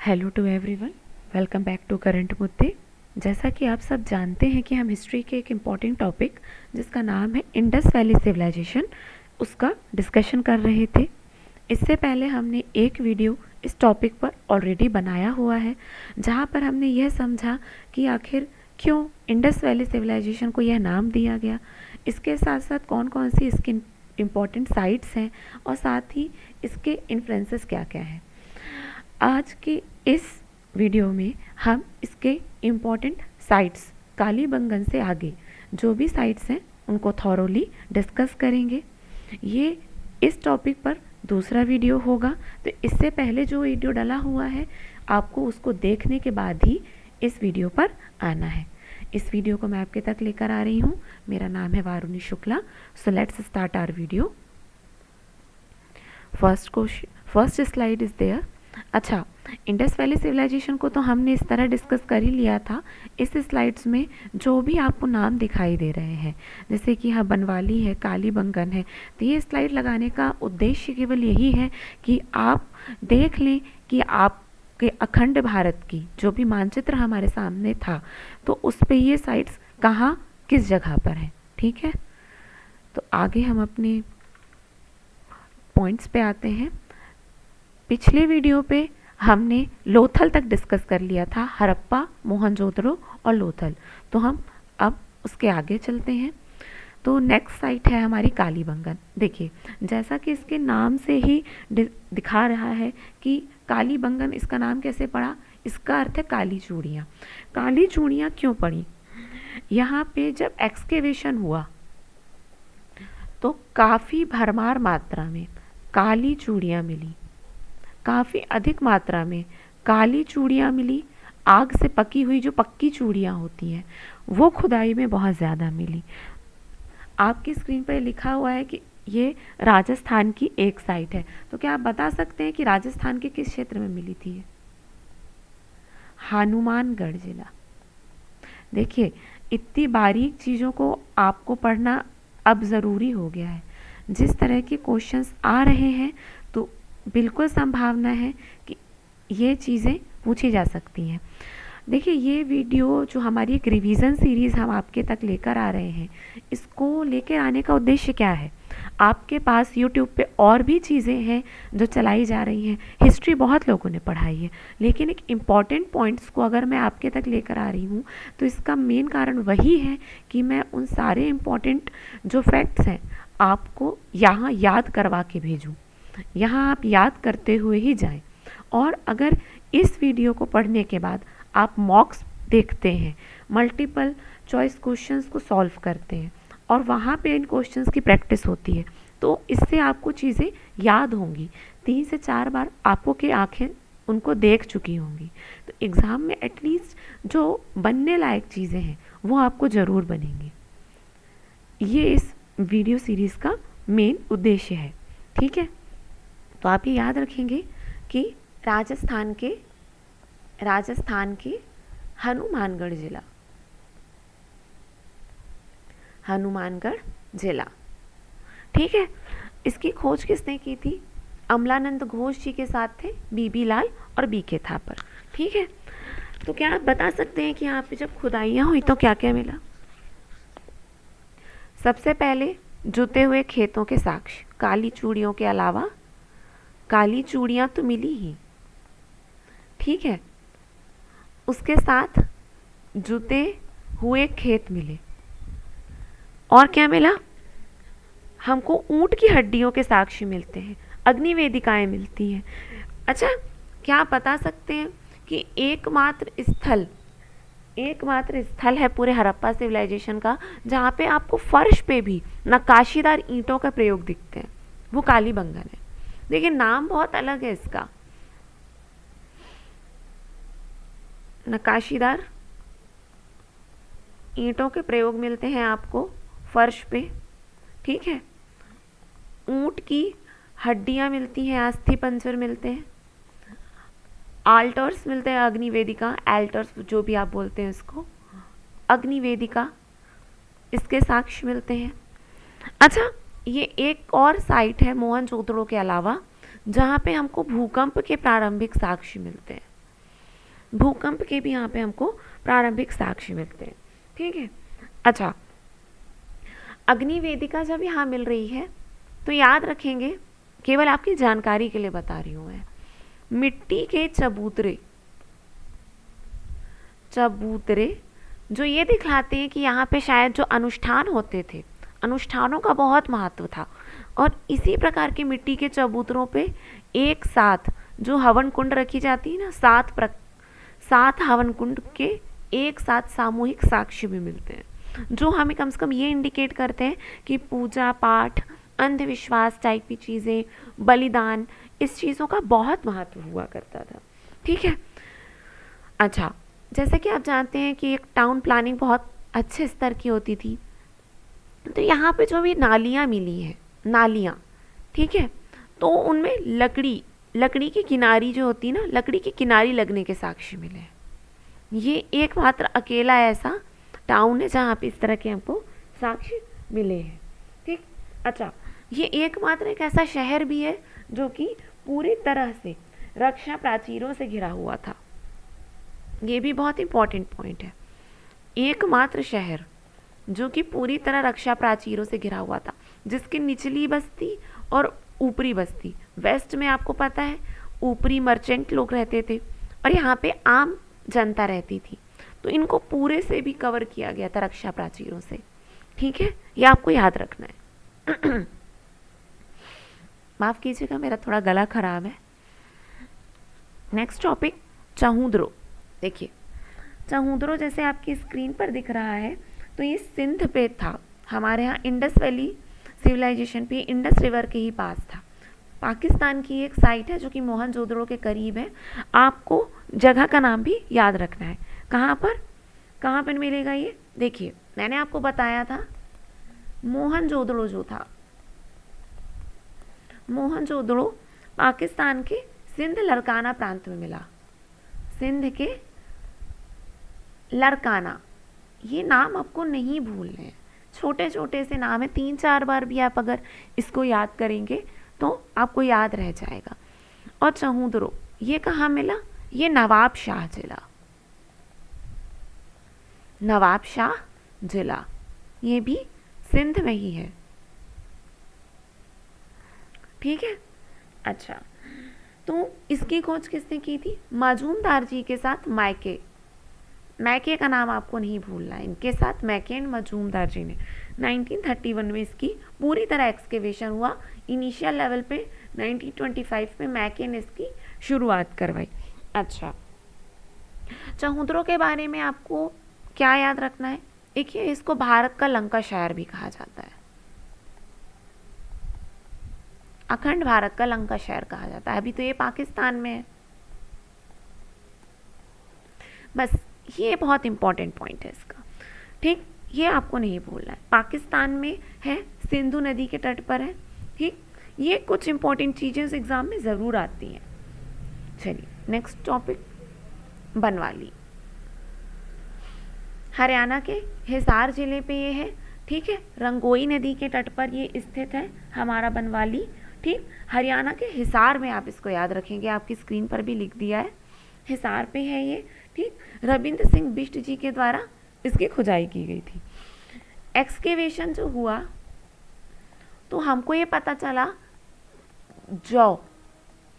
Hello to everyone, welcome back to current मुद्दे। जैसा कि आप सब जानते हैं कि हम हिस्ट्री के एक इम्पॉर्टेंट टॉपिक जिसका नाम है इंडस वैली सिविलाइजेशन, उसका डिस्कशन कर रहे थे। इससे पहले हमने एक वीडियो इस टॉपिक पर ऑलरेडी बनाया हुआ है, जहाँ पर हमने यह समझा कि आखिर क्यों इंडस वैली सिविलाइजेशन को यह नाम दिया गया, इसके साथ साथ कौन कौन सी इसकी इम्पॉर्टेंट साइट्स हैं और साथ ही इसके इन्फ्लुएंसेस क्या क्या हैं। आज के इस वीडियो में हम इसके इम्पॉर्टेंट साइट्स कालीबंगन से आगे जो भी साइट्स हैं उनको थॉरोली डिस्कस करेंगे। ये इस टॉपिक पर दूसरा वीडियो होगा, तो इससे पहले जो वीडियो डला हुआ है आपको उसको देखने के बाद ही इस वीडियो पर आना है। इस वीडियो को मैं आपके तक लेकर आ रही हूँ। मेरा नाम है Varuni Shukla. So let's start our video. First slide is there. अच्छा, इंडस वैली सिविलाइजेशन को तो हमने इस तरह डिस्कस कर ही लिया था। इस स्लाइड्स में जो भी आपको नाम दिखाई दे रहे हैं, जैसे कि हाँ बनवाली है, कालीबंगन है, तो ये स्लाइड लगाने का उद्देश्य केवल यही है कि आप देख लें कि आपके अखंड भारत की जो भी मानचित्र हमारे सामने था तो उस पर ये साइट्स कहाँ किस जगह पर है। ठीक है, तो आगे हम अपने पॉइंट्स पे आते हैं। पिछले वीडियो पे हमने लोथल तक डिस्कस कर लिया था, हड़प्पा, मोहनजोदड़ो और लोथल। तो हम अब उसके आगे चलते हैं। तो नेक्स्ट साइट है हमारी कालीबंगन। देखिए, जैसा कि इसके नाम से ही दिखा रहा है कि कालीबंगन, इसका नाम कैसे पड़ा, इसका अर्थ है काली चूड़ियाँ। काली चूड़ियाँ क्यों पड़ी? यहाँ पे जब एक्सकेवेशन हुआ तो काफ़ी भरमार मात्रा में काली चूड़ियाँ मिली, काफ़ी अधिक मात्रा में काली चूड़ियाँ मिली। आग से पकी हुई जो पक्की चूड़ियाँ होती हैं वो खुदाई में बहुत ज़्यादा मिली। आपकी स्क्रीन पर लिखा हुआ है कि ये राजस्थान की एक साइट है, तो क्या आप बता सकते हैं कि राजस्थान के किस क्षेत्र में मिली थी ये? हनुमानगढ़ जिला। देखिए, इतनी बारीक चीज़ों को आपको पढ़ना अब ज़रूरी हो गया है। जिस तरह के क्वेश्चंस आ रहे हैं तो बिल्कुल संभावना है कि ये चीज़ें पूछी जा सकती हैं। देखिए, ये वीडियो जो हमारी एक रिवीजन सीरीज़ हम आपके तक लेकर आ रहे हैं, इसको लेकर आने का उद्देश्य क्या है? आपके पास यूट्यूब पे और भी चीज़ें हैं जो चलाई जा रही हैं, हिस्ट्री बहुत लोगों ने पढ़ाई है, लेकिन एक इम्पॉर्टेंट पॉइंट्स को अगर मैं आपके तक लेकर आ रही हूँ तो इसका मेन कारण वही है कि मैं उन सारे इम्पॉर्टेंट जो फैक्ट्स हैं आपको यहाँ याद करवा के भेजूँ, यहाँ आप याद करते हुए ही जाएं। और अगर इस वीडियो को पढ़ने के बाद आप मॉक्स देखते हैं, मल्टीपल चॉइस क्वेश्चंस को सॉल्व करते हैं और वहाँ पे इन क्वेश्चंस की प्रैक्टिस होती है, तो इससे आपको चीज़ें याद होंगी। 3 से 4 बार आपको की आंखें उनको देख चुकी होंगी, तो एग्ज़ाम में एटलीस्ट जो बनने लायक चीज़ें हैं वो आपको ज़रूर बनेंगी। ये इस वीडियो सीरीज़ का मेन उद्देश्य है। ठीक है, तो आप ये याद रखेंगे कि राजस्थान के हनुमानगढ़ जिला। ठीक है, इसकी खोज किसने की थी? अमलानंद घोष जी के साथ थे बीबी लाल और बीके थापर। ठीक है, तो क्या आप बता सकते हैं कि यहाँ पे जब खुदाइयाँ हुई तो क्या क्या मिला? सबसे पहले जुते हुए खेतों के साक्ष्य, काली चूड़ियों के अलावा काली चूड़ियाँ तो मिली ही, ठीक है, उसके साथ जुते हुए खेत मिले। और क्या मिला? हमको ऊंट की हड्डियों के साक्ष्य मिलते हैं, अग्निवेदिकाएं मिलती हैं। अच्छा, क्या आप बता सकते हैं कि एकमात्र स्थल है पूरे हड़प्पा सिविलाइजेशन का जहाँ पे आपको फर्श पे भी नक्काशीदार ईंटों का प्रयोग दिखते हैं? वो कालीबंगन है। देखिए, नाम बहुत अलग है इसका, नक्काशीदार ईंटों के प्रयोग मिलते हैं आपको फर्श पे। ठीक है, ऊंट की हड्डियां मिलती हैं, अस्थि पंजर मिलते हैं, आल्टर्स मिलते हैं, अग्निवेदिका, एल्टर्स जो भी आप बोलते हैं इसको, अग्निवेदिका, इसके साक्ष्य मिलते हैं। अच्छा, ये एक और साइट है मोहनजोदड़ो के अलावा जहाँ पे हमको भूकंप के प्रारंभिक साक्ष्य मिलते हैं। भूकंप के भी यहाँ पे हमको प्रारंभिक साक्ष्य मिलते हैं। ठीक है। अच्छा, अग्नि वेदिका जब यहाँ मिल रही है तो याद रखेंगे, केवल आपकी जानकारी के लिए बता रही हूँ मैं, मिट्टी के चबूतरे जो ये दिखलाते हैं कि यहाँ पे शायद जो अनुष्ठान होते थे, अनुष्ठानों का बहुत महत्व था, और इसी प्रकार के मिट्टी के चबूतरों पे एक साथ जो हवन कुंड रखी जाती है ना, 7 हवन कुंड के एक साथ सामूहिक साक्ष्य भी मिलते हैं, जो हमें कम से कम ये इंडिकेट करते हैं कि पूजा पाठ, अंधविश्वास टाइप की चीज़ें, बलिदान, इस चीज़ों का बहुत महत्व हुआ करता था। ठीक है। अच्छा, जैसे कि आप जानते हैं कि एक टाउन प्लानिंग बहुत अच्छे स्तर की होती थी, तो यहाँ पे जो भी नालियाँ मिली हैं, नालियाँ, ठीक है, तो उनमें लकड़ी की किनारी जो होती है ना, लकड़ी की किनारी लगने के साक्ष्य मिले हैं। ये एकमात्र अकेला ऐसा टाउन है जहाँ पे इस तरह के हमको साक्ष्य मिले हैं। ठीक। अच्छा, ये एकमात्र एक ऐसा शहर भी है जो कि पूरी तरह से रक्षा प्राचीरों से घिरा हुआ था। ये भी बहुत इंपॉर्टेंट पॉइंट है। एकमात्र शहर जो कि पूरी तरह रक्षा प्राचीरों से घिरा हुआ था, जिसकी निचली बस्ती और ऊपरी बस्ती, वेस्ट में आपको पता है ऊपरी मर्चेंट लोग रहते थे और यहाँ पे आम जनता रहती थी, तो इनको पूरे से भी कवर किया गया था रक्षा प्राचीरों से। ठीक है, ये आपको याद रखना है। माफ कीजिएगा, मेरा थोड़ा गला खराब है। Next topic, Chanhudaro. देखिए, चहुद्रो जैसे आपकी स्क्रीन पर दिख रहा है, तो ये सिंध पे था, हमारे यहाँ इंडस वैली सिविलाइजेशन पे, इंडस रिवर के ही पास था। पाकिस्तान की एक साइट है जो कि मोहनजोदड़ो के करीब है। आपको जगह का नाम भी याद रखना है। कहाँ पर मिलेगा ये? देखिए, मैंने आपको बताया था मोहनजोदड़ो जो था, मोहनजोदड़ो पाकिस्तान के सिंध लड़काना प्रांत में मिला। सिंध के लड़काना, ये नाम आपको नहीं भूलने हैं, छोटे छोटे से नाम है, 3-4 बार भी आप अगर इसको याद करेंगे तो आपको याद रह जाएगा। और चहुद्रो ये कहाँ मिला? ये नवाब शाह जिला, नवाब शाह जिला, ये भी सिंध में ही है। ठीक है। अच्छा, तो इसकी खोज किसने की थी? मजूमदार जी के साथ मैके का नाम आपको नहीं भूलना है, इनके साथ मैके एंड मजूमदार जी ने 1931 में इसकी पूरी तरह एक्सकेवेशन हुआ। इनिशियल लेवल पे 1925 में मैके ने इसकी शुरुआत करवाई। अच्छा, चहुद्रो के बारे में आपको क्या याद रखना है? देखिए, इसको भारत का लंका शहर भी कहा जाता है, अखंड भारत का लंका शहर कहा जाता है। अभी तो ये पाकिस्तान में है। बस ये बहुत इंपॉर्टेंट पॉइंट है इसका। ठीक, ये आपको नहीं भूलना है। पाकिस्तान में है, सिंधु नदी के तट पर है। ठीक, ये कुछ इंपॉर्टेंट चीज़ें इस एग्जाम में ज़रूर आती हैं। चलिए, नेक्स्ट टॉपिक, बनवाली। हरियाणा के हिसार जिले पे ये है। ठीक है, रंगोई नदी के तट पर ये स्थित है हमारा बनवाली। ठीक, हरियाणा के हिसार में आप इसको याद रखेंगे, आपकी स्क्रीन पर भी लिख दिया है, हिसार पे है ये। ठीक, रविंद्र सिंह बिष्ट जी के द्वारा इसकी खुदाई की गई थी। एक्सकेवेशन जो हुआ तो हमको ये पता चला जौ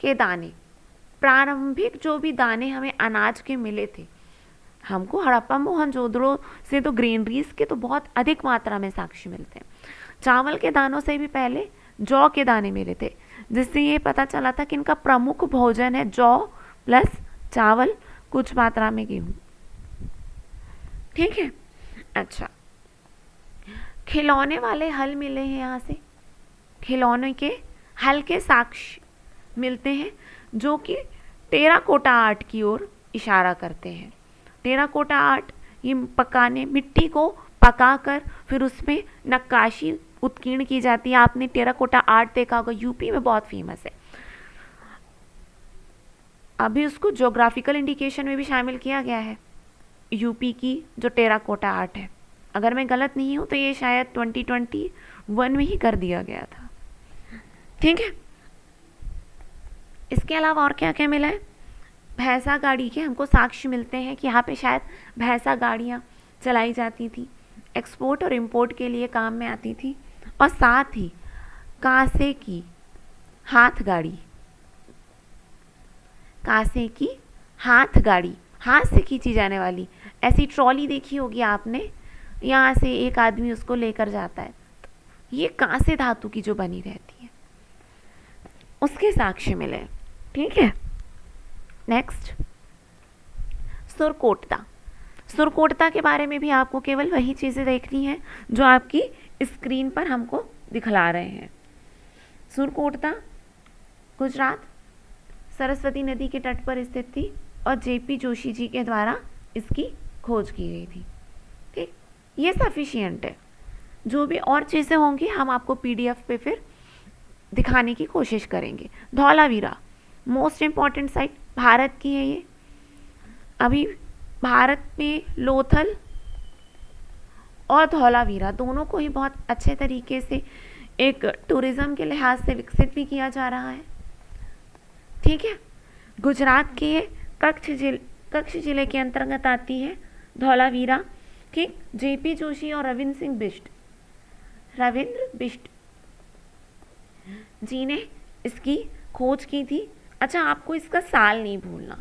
के दाने, प्रारंभिक जो भी दाने हमें अनाज के मिले थे, हमको हड़प्पा मोहनजोदड़ो से तो ग्रेनरीज के तो बहुत अधिक मात्रा में साक्ष्य मिलते हैं। चावल के दानों से भी पहले जौ के दाने मिले थे, जिससे ये पता चला था कि इनका प्रमुख भोजन है जौ प्लस चावल, कुछ मात्रा में गेहूं। ठीक है। अच्छा, खिलौने वाले हल मिले हैं, यहाँ से खिलौने के हल के साक्ष्य मिलते हैं जो कि टेराकोटा आर्ट की ओर इशारा करते हैं। टेराकोटा आर्ट, ये पकाने, मिट्टी को पकाकर फिर उसमें नक्काशी उत्कीर्ण की जाती है। आपने टेराकोटा आर्ट देखा होगा, यूपी में बहुत फेमस है। अभी उसको ज्योग्राफिकल इंडिकेशन में भी शामिल किया गया है, यूपी की जो टेराकोटा आर्ट है। अगर मैं गलत नहीं हूँ तो ये शायद 2021 में ही कर दिया गया था। ठीक है। इसके अलावा और क्या क्या मिला है? भैंसा गाड़ी के हमको साक्ष्य मिलते हैं कि यहाँ पे शायद भैंसा गाड़ियाँ चलाई जाती थी, एक्सपोर्ट और इंपोर्ट के लिए काम में आती थी। और साथ ही कांसे की हाथ गाड़ी, कांसे की हाथ गाड़ी, हाथ से खींची जाने वाली ऐसी ट्रॉली देखी होगी आपने, यहाँ से एक आदमी उसको लेकर जाता है, ये कांसे धातु की जो बनी रहती है, उसके साक्ष्य मिले। ठीक है। नेक्स्ट, सुरकोटता। सुरकोटता के बारे में भी आपको केवल वही चीज़ें देखनी है जो आपकी स्क्रीन पर हमको दिखला रहे हैं। सुरकोटता गुजरात सरस्वती नदी के तट पर स्थित थी और जेपी जोशी जी के द्वारा इसकी खोज की गई थी। ठीक, ये सफिशिएंट है। जो भी और चीज़ें होंगी हम आपको पीडीएफ पे फिर दिखाने की कोशिश करेंगे। Dholavira most important site Bharat की है ये। अभी भारत में लोथल और धौलावीरा दोनों को ही बहुत अच्छे तरीके से एक टूरिज्म के लिहाज से विकसित भी किया जा रहा है। ठीक है। गुजरात के कच्छ जिले के अंतर्गत आती है धौलावीरा। ठीक, जेपी जोशी और रविंद्र बिष्ट जी ने इसकी खोज की थी। अच्छा, आपको इसका साल नहीं भूलना,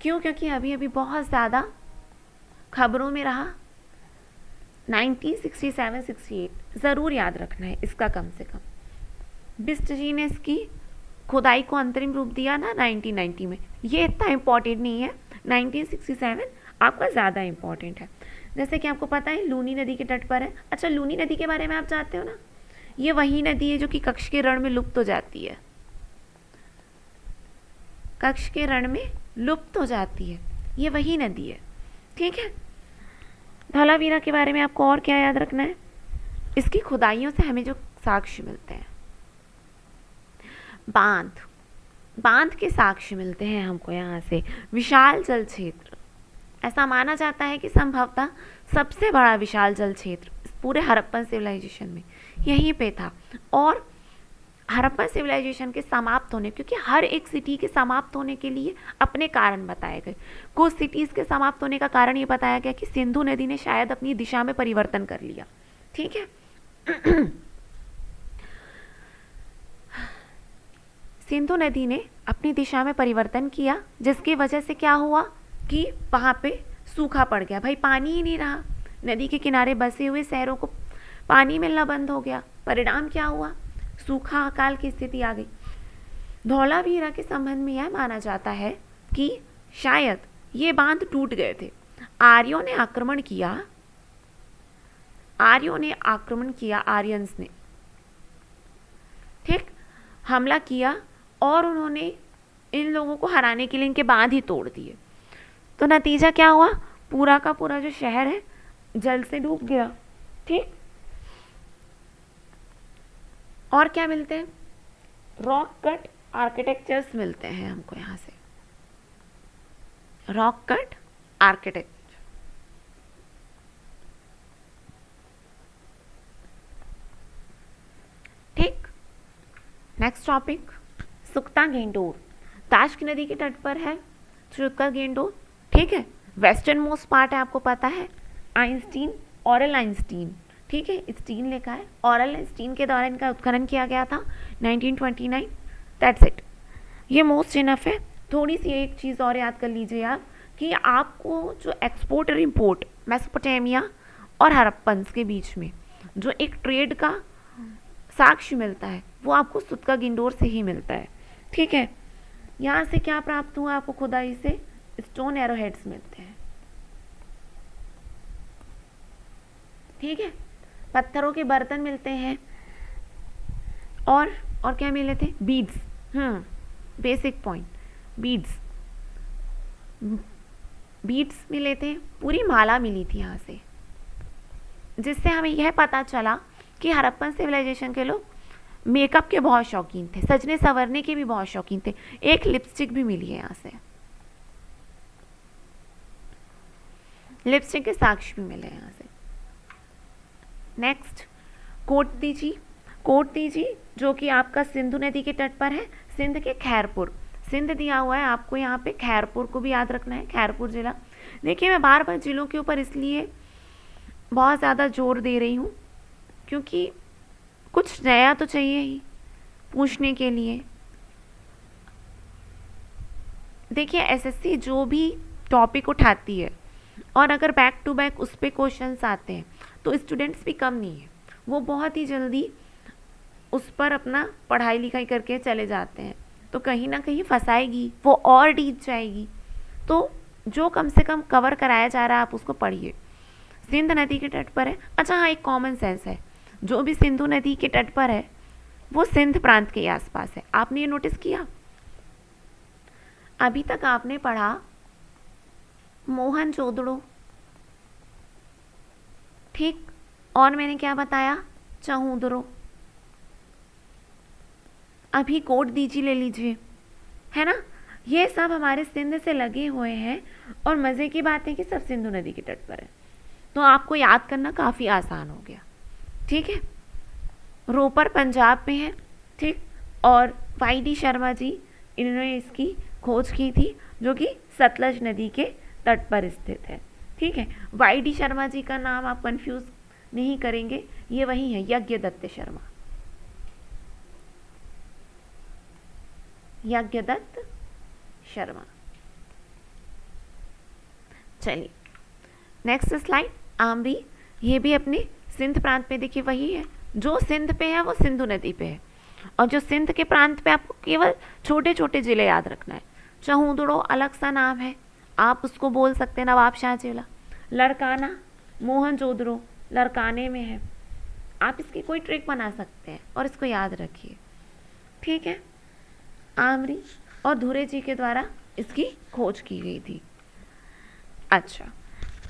क्यों? क्योंकि अभी अभी बहुत ज़्यादा खबरों में रहा। 1967-68 ज़रूर याद रखना है इसका कम से कम। बिष्ट जी ने इसकी खुदाई को अंतरिम रूप दिया ना 1990 में। ये इतना इम्पॉर्टेंट नहीं है, 1967 आपका ज़्यादा इम्पॉर्टेंट है। जैसे कि आपको पता है लूनी नदी के तट पर है। अच्छा, लूनी नदी के बारे में आप जानते हो ना, ये वही नदी है जो कि कच्छ के रण में लुप्त हो जाती है। कच्छ के रण में लुप्त हो जाती है, ये वही नदी है। ठीक है। धौलावीरा के बारे में आपको और क्या याद रखना है? इसकी खुदाइयों से हमें जो साक्ष्य मिलते हैं, बांध के साक्ष्य मिलते हैं हमको यहाँ से। विशाल जल क्षेत्र, ऐसा माना जाता है कि संभवतः सबसे बड़ा विशाल जल क्षेत्र पूरे हड़प्पन सिविलाइजेशन में यहीं पे था। और हड़प्पन सिविलाइजेशन के समाप्त होने, क्योंकि हर एक सिटी के समाप्त होने के लिए अपने कारण बताए गए। कुछ सिटीज़ के समाप्त होने का कारण ये बताया गया कि सिंधु नदी ने शायद अपनी दिशा में परिवर्तन कर लिया। ठीक है। सिंधु नदी ने अपनी दिशा में परिवर्तन किया, जिसकी वजह से क्या हुआ कि वहाँ पे सूखा पड़ गया। भाई पानी ही नहीं रहा, नदी के किनारे बसे हुए शहरों को पानी मिलना बंद हो गया। परिणाम क्या हुआ? सूखा अकाल की स्थिति आ गई। धौलावीरा के संबंध में यह माना जाता है कि शायद ये बांध टूट गए थे। आर्यों ने आक्रमण किया, आर्यंस ने ठीक हमला किया और उन्होंने इन लोगों को हराने के लिए इनके बांध ही तोड़ दिए। तो नतीजा क्या हुआ? पूरा का पूरा जो शहर है जल से डूब गया। ठीक, और क्या मिलते हैं? रॉक कट आर्किटेक्चर्स मिलते हैं हमको यहाँ से। Rock cut architecture. ठीक, नेक्स्ट टॉपिक सुक्ता गेंडोर। ताश्क नदी के तट पर है सुक्ता गेंडोर। ठीक है, वेस्टर्न मोस्ट पार्ट है, आपको पता है। आइंस्टीन, ऑरल आइंस्टीन, ठीक है, स्टीन लिखा है। ऑरल आइंस्टीन के द्वारा इनका उत्खनन किया गया था 1929। दैट्स इट, ये मोस्ट इनफ है। थोड़ी सी एक चीज़ और याद कर लीजिए आप कि आपको जो एक्सपोर्ट और इम्पोर्ट मेसोपोटामिया और हड़प्पन्स के बीच में जो एक ट्रेड का साक्ष्य मिलता है वो आपको सुक्ता गेंडोर से ही मिलता है। ठीक है, यहाँ से क्या प्राप्त हुआ आपको? खुदाई से स्टोन एरोहेड्स मिलते हैं। ठीक है, पत्थरों के बर्तन मिलते हैं और क्या मिले थे? बीड्स। बेसिक पॉइंट, बीड्स मिले थे, पूरी माला मिली थी यहाँ से, जिससे हमें यह पता चला कि हड़प्पन सिविलाइजेशन के लोग मेकअप के बहुत शौकीन थे, सजने संवरने के भी बहुत शौकीन थे। एक लिपस्टिक भी मिली है यहाँ से, लिपस्टिक के साक्ष्य भी मिले यहाँ से। नेक्स्ट, कोटदीजी जो कि आपका सिंधु नदी के तट पर है, सिंध के खैरपुर। सिंध दिया हुआ है, आपको यहाँ पे खैरपुर को भी याद रखना है, खैरपुर जिला। देखिए मैं बार बार जिलों के ऊपर इसलिए बहुत ज़्यादा जोर दे रही हूँ क्योंकि कुछ नया तो चाहिए ही पूछने के लिए। देखिए एसएससी जो भी टॉपिक उठाती है और अगर बैक टू बैक उस पर क्वेश्चंस आते हैं तो स्टूडेंट्स भी कम नहीं है, वो बहुत ही जल्दी उस पर अपना पढ़ाई लिखाई करके चले जाते हैं, तो कहीं ना कहीं फंसाएगी, वो और डीप जाएगी। तो जो कम से कम कवर कराया जा रहा है आप उसको पढ़िए। सिंध नदी के तट पर है। अच्छा हाँ, एक कॉमन सेंस है, जो भी सिंधु नदी के तट पर है वो सिंध प्रांत के आसपास है। आपने ये नोटिस किया? अभी तक आपने पढ़ा मोहनजोदड़ो, ठीक, और मैंने क्या बताया? चहूदरो। अभी कोट दीजी ले लीजिए, है ना, ये सब हमारे सिंध से लगे हुए हैं और मज़े की बात है कि सब सिंधु नदी के तट पर है, तो आपको याद करना काफ़ी आसान हो गया। ठीक है, रोपर पंजाब में है, ठीक, और वाई.डी. शर्मा जी इन्होंने इसकी खोज की थी, जो कि सतलज नदी के तट पर स्थित है। ठीक है, वाई.डी. शर्मा जी का नाम आप कंफ्यूज नहीं करेंगे, ये वही है, यज्ञदत्त शर्मा, यज्ञदत्त शर्मा। चलिए नेक्स्ट स्लाइड, आमरी, ये भी अपने सिंध प्रांत पे, देखिए वही है, जो सिंध पे है वो सिंधु नदी पे है, और जो सिंध के प्रांत पे आपको केवल छोटे छोटे जिले याद रखना है। चहूदड़ो अलग सा नाम है, आप उसको बोल सकते हैं नवाबशाह जिला। लड़काना, मोहनजोदड़ो लड़काने में है, आप इसकी कोई ट्रिक बना सकते हैं और इसको याद रखिए। ठीक है, आमरी और धुरे जी के द्वारा इसकी खोज की गई थी। अच्छा,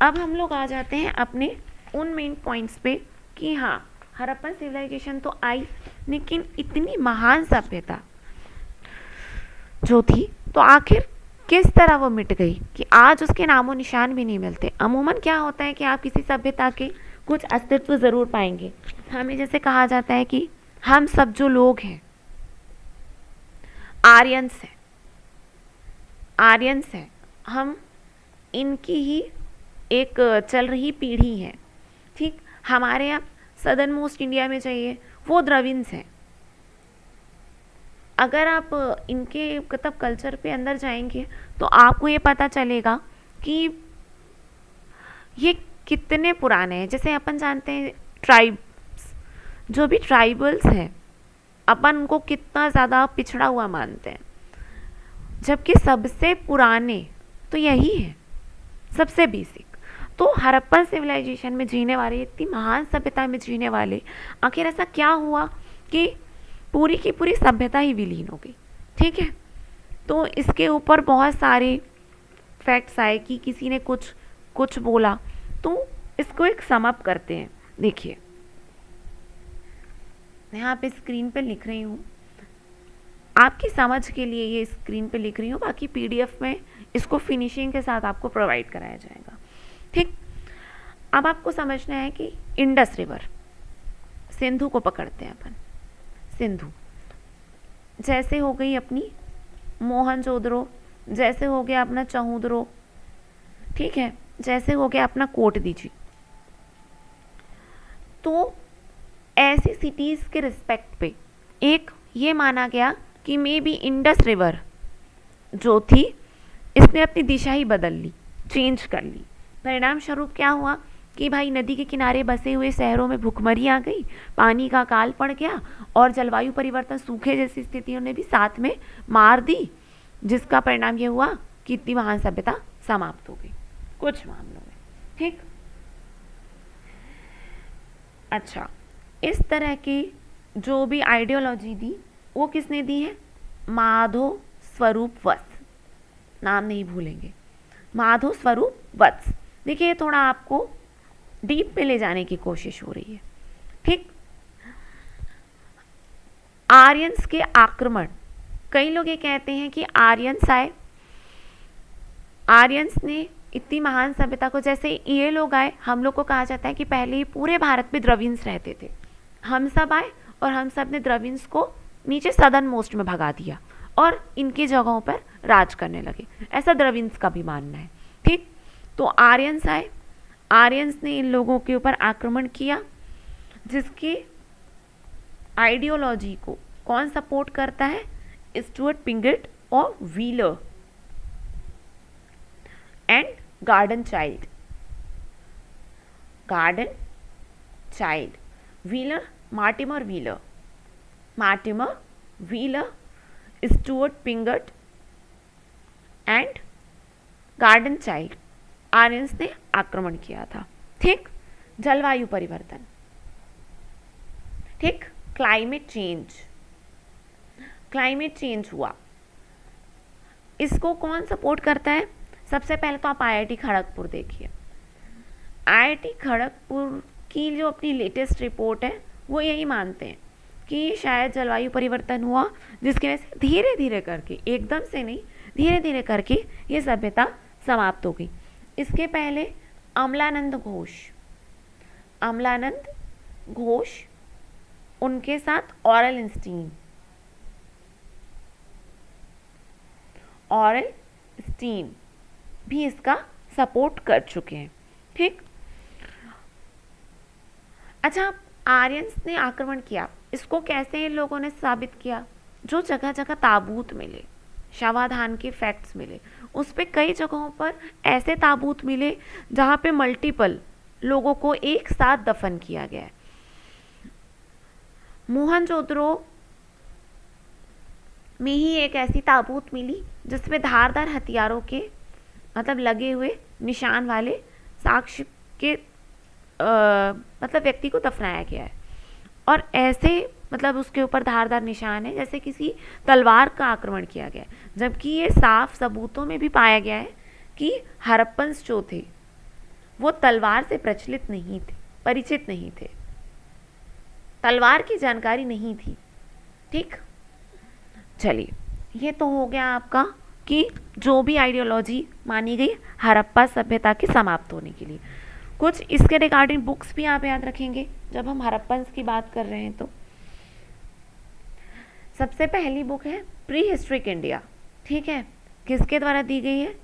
अब हम लोग आ जाते हैं अपने उन मेन पॉइंट्स पे कि हाँ, हड़प्पन सिविलाइजेशन तो आई, लेकिन इतनी महान सभ्यता जो थी तो आखिर किस तरह वो मिट गई कि आज उसके नामो निशान भी नहीं मिलते। अमूमन क्या होता है कि आप किसी सभ्यता के कुछ अस्तित्व ज़रूर पाएंगे। हमें जैसे कहा जाता है कि हम सब जो लोग हैं आर्यंस हैं, आर्यंस हैं, हम इनकी ही एक चल रही पीढ़ी है। ठीक, हमारे यहाँ सदर्न मोस्ट इंडिया में चाहिए वो द्रविड्स हैं। अगर आप इनके मतलब कल्चर पे अंदर जाएंगे तो आपको ये पता चलेगा कि ये कितने पुराने हैं। जैसे अपन जानते हैं ट्राइब्स, जो भी ट्राइबल्स हैं अपन उनको कितना ज़्यादा पिछड़ा हुआ मानते हैं, जबकि सबसे पुराने तो यही है, सबसे बेसिक। तो हड़प्पन सिविलाइजेशन में जीने वाले, इतनी महान सभ्यता में जीने वाले, आखिर ऐसा क्या हुआ कि पूरी की पूरी सभ्यता ही विलीन हो गई। ठीक है, तो इसके ऊपर बहुत सारे फैक्ट्स आए कि किसी ने कुछ कुछ बोला, तो इसको एक सम अप करते हैं। देखिए यहाँ पे स्क्रीन पे लिख रही हूँ, आपकी समझ के लिए ये स्क्रीन पे लिख रही हूँ, बाकी पीडीएफ में इसको फिनिशिंग के साथ आपको प्रोवाइड कराया जाएगा। ठीक, अब आपको समझना है कि इंडस रिवर, सिंधु को पकड़ते हैं अपन, सिंधु जैसे हो गई अपनी मोहनजोदड़ो, जैसे हो गया अपना चहूदरो, ठीक है, जैसे हो गया अपना कोट दीजी। तो ऐसी सिटीज़ के रिस्पेक्ट पे एक ये माना गया कि मे बी इंडस रिवर जो थी इसने अपनी दिशा ही बदल ली, चेंज कर ली। परिणाम स्वरूप क्या हुआ कि भाई नदी के किनारे बसे हुए शहरों में भुखमरी आ गई, पानी का अकाल पड़ गया और जलवायु परिवर्तन, सूखे जैसी स्थितियों ने भी साथ में मार दी, जिसका परिणाम ये हुआ कि इतनी महान सभ्यता समाप्त हो गई कुछ मामलों में। ठीक, अच्छा, इस तरह की जो भी आइडियोलॉजी दी वो किसने दी है? माधो स्वरूप वत्स, नाम नहीं भूलेंगे, माधो स्वरूप वत्स। देखिए थोड़ा आपको डीप पे ले जाने की कोशिश हो रही है। ठीक, आर्यंस के आक्रमण, कई लोग ये कहते हैं कि आर्यंस आए, आर्यंस ने इतनी महान सभ्यता को, जैसे ये लोग आए, हम लोग को कहा जाता है कि पहले ही पूरे भारत में द्रविड्स रहते थे, हम सब आए और हम सब ने द्रविड्स को नीचे सदर्न मोस्ट में भगा दिया और इनकी जगहों पर राज करने लगे, ऐसा द्रविड़ का भी मानना है। ठीक, तो आर्यंस आए, आर्यंस ने इन लोगों के ऊपर आक्रमण किया, जिसकी आइडियोलॉजी को कौन सपोर्ट करता है? स्टुअर्ट पिंगट और Wheeler and Gordon Childe. Gordon Childe, Wheeler, Mortimer Wheeler, Mortimer Wheeler, Stuart Piggott and Gordon Childe, Aryans ने आक्रमण किया था। ठीक, जलवायु परिवर्तन, ठीक, क्लाइमेट चेंज, क्लाइमेट चेंज हुआ, इसको कौन सपोर्ट करता है? सबसे पहले तो आप IIT खड़गपुर देखिए, IIT खड़गपुर की जो अपनी लेटेस्ट रिपोर्ट है वो यही मानते हैं कि शायद जलवायु परिवर्तन हुआ, जिसकी वजह से धीरे धीरे करके, एकदम से नहीं, धीरे धीरे करके ये सभ्यता समाप्त हो गई। इसके पहले अमलानंद घोष, अमलानंद घोष, उनके साथ ऑरल इंस्टीन, ऑरल स्टीन भी इसका सपोर्ट कर चुके हैं। ठीक, अच्छा, आर्यंस ने आक्रमण किया, इसको कैसे इन लोगों ने साबित किया? जो जगह जगह ताबूत मिले, शवाधान के फैक्ट्स मिले, उस पे कई जगहों पर ऐसे ताबूत मिले जहाँ पे मल्टीपल लोगों को एक साथ दफन किया गया है। मोहनजोदड़ो में ही एक ऐसी ताबूत मिली जिसमें धारदार हथियारों के मतलब लगे हुए निशान वाले साक्ष्य के मतलब व्यक्ति को दफनाया गया है, और ऐसे मतलब उसके ऊपर धारदार निशान है जैसे किसी तलवार का आक्रमण किया गया है, जबकि ये साफ सबूतों में भी पाया गया है कि हड़प्पन्स जो थे वो तलवार से प्रचलित नहीं थे, परिचित नहीं थे, तलवार की जानकारी नहीं थी। ठीक, चलिए, ये तो हो गया आपका कि जो भी आइडियोलॉजी मानी गई हड़प्पा सभ्यता के समाप्त होने के लिए। कुछ इसके रिगार्डिंग बुक्स भी आप याद रखेंगे जब हम हड़प्पन्स की बात कर रहे हैं तो। सबसे पहली बुक है प्री हिस्ट्रिक इंडिया, ठीक है, किसके द्वारा दी गई है?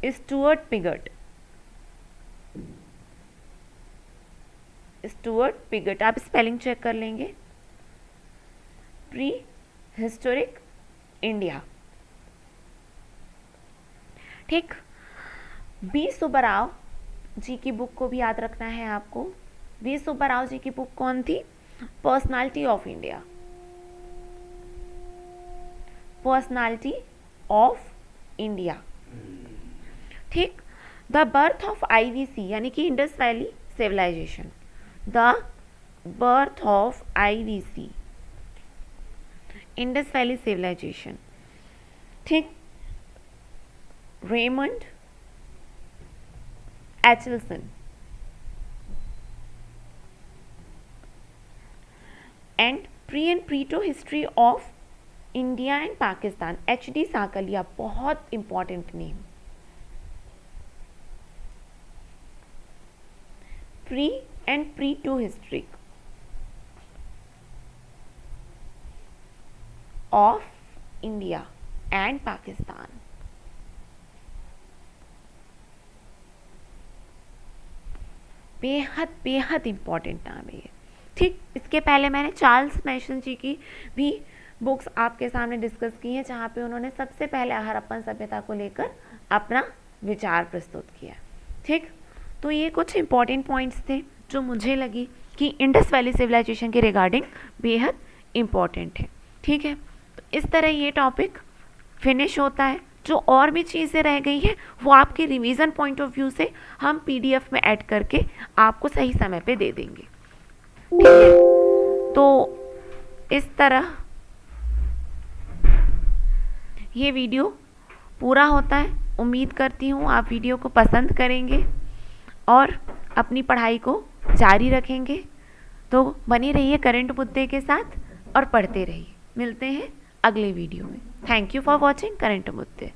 स्टुअर्ट पिगट, स्टुअर्ट पिगट, आप स्पेलिंग चेक कर लेंगे, प्री हिस्टोरिक इंडिया। ठीक, बी सुब्बाराव जी की बुक को भी याद रखना है आपको। बी सुब्बाराव जी की बुक कौन थी? Personality of India, personality of India. ठीक, द बर्थ ऑफ IVC यानी कि Indus valley civilisation, the birth of IVC, Indus valley civilisation. ठीक, Raymond Allchin, and proto history of India and Pakistan, HD Sankalia, बहुत important name. Proto history of India and Pakistan. बेहद बेहद important नाम है ये। ठीक, इसके पहले मैंने चार्ल्स मैसन जी की भी बुक्स आपके सामने डिस्कस की हैं, जहाँ पे उन्होंने सबसे पहले हड़प्पन सभ्यता को लेकर अपना विचार प्रस्तुत किया। ठीक, तो ये कुछ इंपॉर्टेंट पॉइंट्स थे जो मुझे लगी कि इंडस वैली सिविलाइजेशन के रिगार्डिंग बेहद इंपॉर्टेंट है। ठीक है, तो इस तरह ये टॉपिक फिनिश होता है। जो और भी चीज़ें रह गई हैं वो आपके रिवीजन पॉइंट ऑफ व्यू से हम PDF में ऐड करके आपको सही समय पे दे देंगे। ठीक है, तो इस तरह ये वीडियो पूरा होता है। उम्मीद करती हूँ आप वीडियो को पसंद करेंगे और अपनी पढ़ाई को जारी रखेंगे। तो बने रहिए करंट मुद्दे के साथ और पढ़ते रहिए। मिलते हैं अगले वीडियो में। Thank you for watching current मुद्दे।